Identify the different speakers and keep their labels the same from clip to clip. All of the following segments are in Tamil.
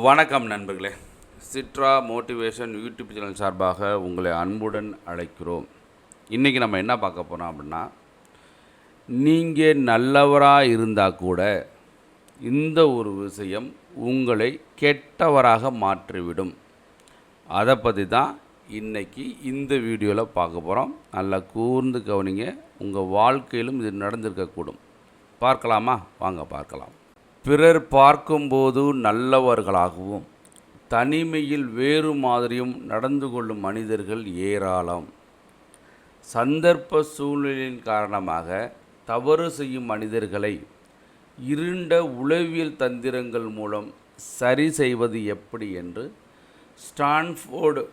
Speaker 1: வணக்கம் நண்பர்களே. சிட்ரா மோட்டிவேஷன் யூடியூப் சேனல் சார்பாக உங்களை அன்புடன் அழைக்கிறோம். இன்றைக்கி நம்ம என்ன பார்க்க போகிறோம் அப்படின்னா, நீங்கள் நல்லவராக இருந்தால் கூட இந்த ஒரு விஷயம் உங்களை கெட்டவராக மாற்றிவிடும். அதை பற்றி தான் இன்றைக்கி இந்த வீடியோவில் பார்க்க போகிறோம். நல்லா கூர்ந்து கவனிங்க. உங்கள் வாழ்க்கையிலும் இது நடந்திருக்கக்கூடும். பார்க்கலாமா? வாங்க பார்க்கலாம். பிறர் பார்க்கும்போது நல்லவர்களாகவும் தனிமையில் வேறு மாதிரியும் நடந்து கொள்ளும் மனிதர்கள் ஏராளம். சந்தர்ப்ப சூழ்நிலையின் காரணமாக தவறு செய்யும் மனிதர்களை இருண்ட உளவியல் தந்திரங்கள் மூலம் சரி செய்வது எப்படி என்று ஸ்டான்ஃபோர்டு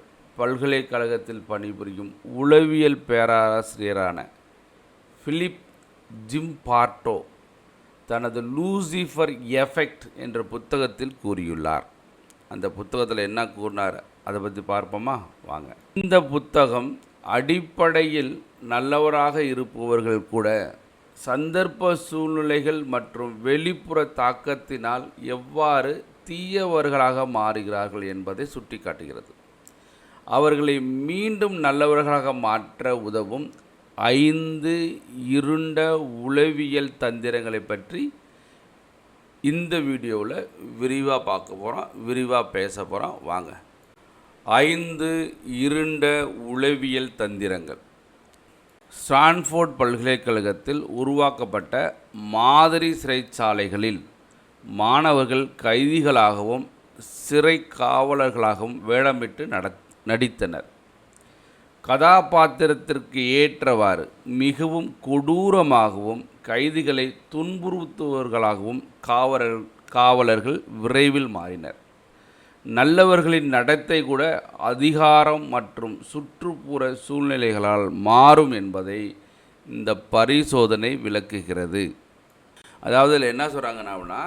Speaker 1: பல்கலைக்கழகத்தில் பணிபுரியும் உளவியல் பேராசிரியரான பிலிப் ஜிம்பார்ட்டோ தனது லூசிஃபர் எஃபெக்ட் என்ற புத்தகத்தில் கூறியுள்ளார். அந்த புத்தகத்தில் என்ன கூறினார் அதை பற்றி பார்ப்போமா? வாங்க. இந்த புத்தகம் அடிப்படையில் நல்லவராக இருப்பவர்கள் கூட சந்தர்ப்ப சூழ்நிலைகள் மற்றும் வெளிப்புற தாக்கத்தினால் எவ்வாறு தீயவர்களாக மாறுகிறார்கள் என்பதை சுட்டிக்காட்டுகிறது. அவர்களை மீண்டும் நல்லவர்களாக மாற்ற உதவும் 5 இருண்ட உளவியல் தந்திரங்களை பற்றி இந்த வீடியோவில் விரிவாக பார்க்க போகிறோம், விரிவாக பேச போகிறோம். வாங்க. 5 இருண்ட உளவியல் தந்திரங்கள். ஸ்டான்ஃபோர்ட் பல்கலைக்கழகத்தில் உருவாக்கப்பட்ட மாதிரி சிறைச்சாலைகளில் மாணவர்கள் கைதிகளாகவும் சிறை காவலர்களாகவும் வேடமிட்டு நடித்தனர். கதாபாத்திரத்திற்கு ஏற்றவாறு மிகவும் கொடூரமாகவும் கைதிகளை துன்புறுத்துவர்களாகவும் காவலர்கள் விரைவில் மாறினர். நல்லவர்களின் நடத்தை கூட அதிகாரம் மற்றும் சுற்றுப்புற சூழ்நிலைகளால் மாறும் என்பதை இந்த பரிசோதனை விளக்குகிறது. அதாவது இதில் என்ன சொல்கிறாங்கன்னா,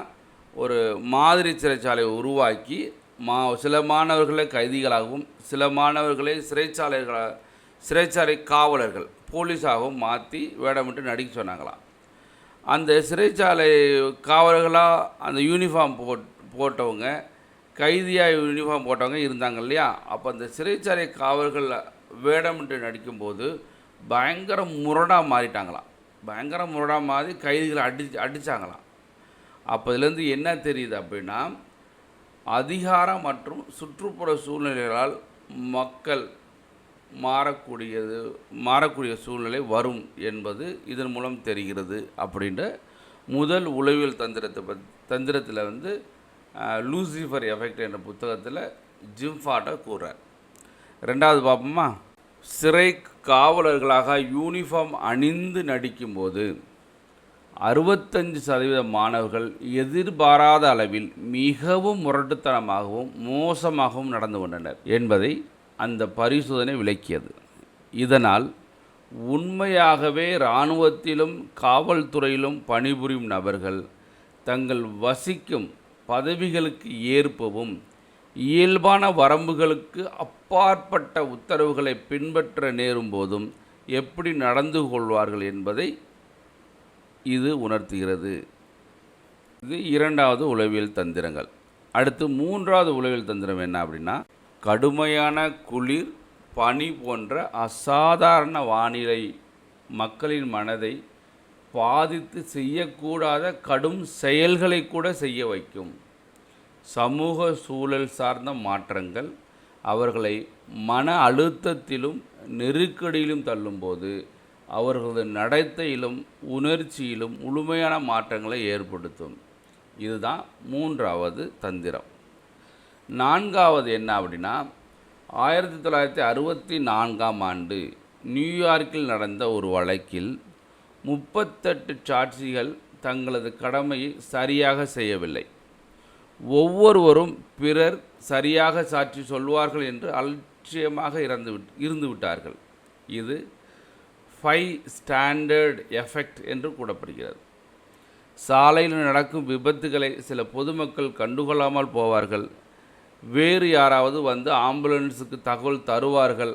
Speaker 1: ஒரு மாதிரி சிறைச்சாலை உருவாக்கி சில மாணவர்களை கைதிகளாகவும் சில மாணவர்களை சிறைச்சாலை காவலர்கள் போலீஸாகவும் மாற்றி வேடமிட்டு நடிக்க சொன்னாங்களாம். அந்த சிறைச்சாலை காவலர்களாக அந்த யூனிஃபார்ம் போட்டவங்க, கைதியாக யூனிஃபார்ம் போட்டவங்க இருந்தாங்க இல்லையா? அப்போ அந்த சிறைச்சாலை காவலர்கள் வேடமிட்டு நடிக்கும்போது பயங்கர முரடாக மாறிட்டாங்களாம். பயங்கர முரடாக மாறி கைதிகளை அடித்தாங்களாம். அப்போ இதுலேருந்து என்ன தெரியுது அப்படின்னா, அதிகாரம் மற்றும் சுற்றுப்புற சூழ்நிலைகளால் மக்கள் மாறக்கூடிய சூழ்நிலை வரும் என்பது இதன் மூலம் தெரிகிறது அப்படின்ற முதல் உளவியல் தந்திரத்தில் லூசிஃபர் எஃபெக்ட் என்ற புத்தகத்தில் ஜிம்பார்ட்டோ கூறுறார். ரெண்டாவது பார்ப்போமா? சிறை காவலர்களாக யூனிஃபார்ம் அணிந்து நடிக்கும்போது 65% மாணவர்கள் எதிர்பாராத அளவில் மிகவும் முரட்டுத்தனமாகவும் மோசமாகவும் நடந்து கொண்டனர் என்பதை அந்த பரிசோதனை விளக்கியது. இதனால் உண்மையாகவே இராணுவத்திலும் காவல்துறையிலும் பணிபுரியும் நபர்கள் தங்கள் வசிக்கும் பதவிகளுக்கு ஏற்பவும் இயல்பான வரம்புகளுக்கு அப்பாற்பட்ட உத்தரவுகளை பின்பற்ற நேரும் போதும் எப்படி நடந்து கொள்வார்கள் என்பதை இது உணர்த்துகிறது. இது இரண்டாவது உளவியல் தந்திரங்கள். அடுத்து மூன்றாவது உளவியல் தந்திரம் என்ன அப்படின்னா, கடுமையான குளிர், பனி போன்ற அசாதாரண வானிலை மக்களின் மனதை பாதித்து செய்யக்கூடாத கடும் செயல்களை கூட செய்ய வைக்கும். சமூக சூழல் சார்ந்த மாற்றங்கள் அவர்களை மன அழுத்தத்திலும் நெருக்கடியிலும் தள்ளும்போது அவர்களது நடத்தையிலும் உணர்ச்சியிலும் முழுமையான மாற்றங்களை ஏற்படுத்தும். இதுதான் மூன்றாவது தந்திரம். நான்காவது என்ன அப்படின்னா, 1964ஆம் ஆண்டு நியூயார்க்கில் நடந்த ஒரு வழக்கில் 38 சாட்சிகள் தங்களது கடமையை சரியாக செய்யவில்லை. ஒவ்வொருவரும் பிறர் சரியாக சாட்சி சொல்வார்கள் என்று அலட்சியமாக இருந்துவிட்டார்கள். இது 5 ஸ்டாண்டர்ட் எஃபெக்ட் என்று கூறப்படுகிறது. சாலையில் நடக்கும் விபத்துகளை சில பொதுமக்கள் கண்டுகொள்ளாமல் போவார்கள். வேறு யாராவது வந்து ஆம்புலன்ஸுக்கு தகவல் தருவார்கள்,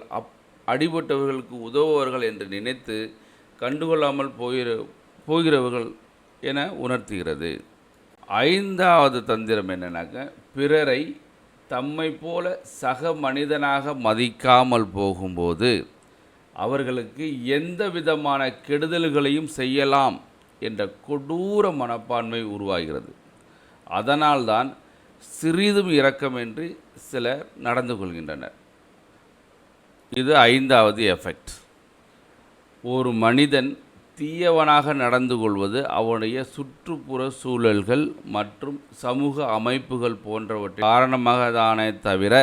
Speaker 1: அடிபட்டவர்களுக்கு உதவுவார்கள் என்று நினைத்து கண்டுகொள்ளாமல் போகிறவர்கள் என உணர்த்துகிறது. ஐந்தாவது தந்திரம் என்னன்னாக்க, பிறரை தம்மை போல சக மனிதனாக மதிக்காமல் போகும்போது அவர்களுக்கு எந்த விதமான கெடுதல்களையும் செய்யலாம் என்ற கொடூர மனப்பான்மை உருவாகிறது. அதனால்தான் சிறிதும் இரக்கமின்றி சிலர் நடந்து கொள்கின்றனர். இது 5வது எஃபெக்ட். ஒரு மனிதன் தீயவனாக நடந்து கொள்வது அவனுடைய சுற்றுப்புற சூழல்கள் மற்றும் சமூக அமைப்புகள் போன்றவற்றின் காரணமாக தானே தவிர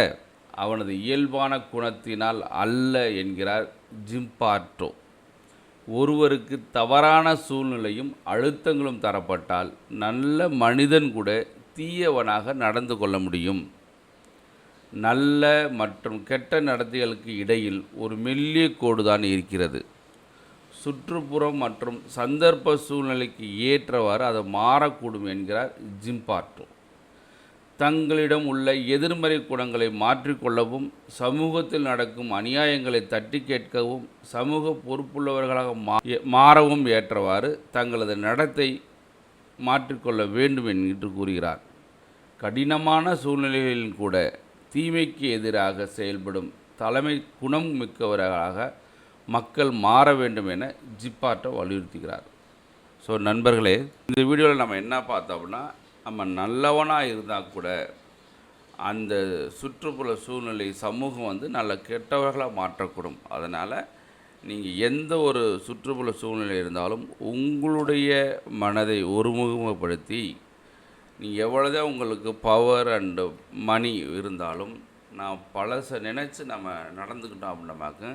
Speaker 1: அவனது இயல்பான குணத்தினால் அல்ல என்கிறார் ஜிம்பார்ட்டோ. ஒருவருக்கு தவறான சூழ்நிலையும் அழுத்தங்களும் தரப்பட்டால் நல்ல மனிதன் கூட தீயவனாக நடந்து கொள்ள முடியும். நல்ல மற்றும் கெட்ட நடத்தைகளுக்கு இடையில் ஒரு மெல்லிய கோடுதான் இருக்கிறது. சுற்றுப்புறம் மற்றும் சந்தர்ப்ப சூழ்நிலைக்கு ஏற்றவாறு அது மாறக்கூடும் என்கிறார் ஜிம்பார்ட்டோ. தங்களிடம் உள்ள எதிர்மறை குணங்களை மாற்றிக்கொள்ளவும் சமூகத்தில் நடக்கும் அநியாயங்களை தட்டி கேட்கவும் சமூக பொறுப்புள்ளவர்களாக மாறவும் ஏற்றவாறு தங்களது நடத்தை மாற்றிக்கொள்ள வேண்டும் என்று கூறுகிறார். கடினமான சூழ்நிலைகளில் கூட தீமைக்கு எதிராக செயல்படும் தலைமை குணம் மிக்கவர்களாக மக்கள் மாற வேண்டும் என ஜிம்பார்ட்டோ வலியுறுத்துகிறார். ஸோ நண்பர்களே, இந்த வீடியோவில் நம்ம என்ன பார்த்தோம்னா, நம்ம நல்லவனாக இருந்தால் கூட அந்த சுற்றுப்புற சூழ்நிலை சமூகம் நல்ல கெட்டவர்களாக மாற்றக்கூடும். அதனால் நீங்கள் எந்த ஒரு சுற்றுப்புற சூழ்நிலை இருந்தாலும் உங்களுடைய மனதை ஒருமுகப்படுத்தி நீங்கள் எவ்வளோதான் உங்களுக்கு பவர் அண்டு மணி இருந்தாலும் நான் பழசை நினச்சி நம்ம நடந்துக்கிட்டோம் அப்படின்னாக்க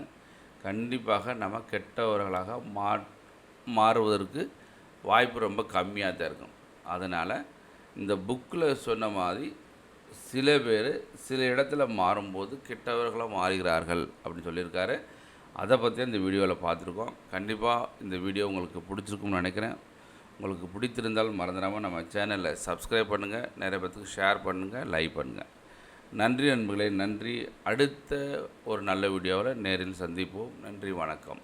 Speaker 1: கண்டிப்பாக நம்ம கெட்டவர்களாக மாறுவதற்கு வாய்ப்பு ரொம்ப கம்மியாக தான் இருக்கும். அதனால் இந்த புக்கில் சொன்ன மாதிரி சில பேர் சில இடத்துல மாறும்போது கெட்டவர்களாக மாறுகிறார்கள் அப்படின்னு சொல்லியிருக்காரு. அதை பற்றி இந்த வீடியோவில் பார்த்துருக்கோம். கண்டிப்பாக இந்த வீடியோ உங்களுக்கு பிடிச்சிருக்கும்னு நினைக்கிறேன். உங்களுக்கு பிடித்திருந்தால் மறந்துடாமல் நம்ம சேனலை சப்ஸ்கிரைப் பண்ணுங்கள், நிறைய பேருக்கு ஷேர் பண்ணுங்கள், லைக் பண்ணுங்கள். நன்றி நண்பர்களே, நன்றி. அடுத்த ஒரு நல்ல வீடியோவில் நேரில் சந்திப்போம். நன்றி, வணக்கம்.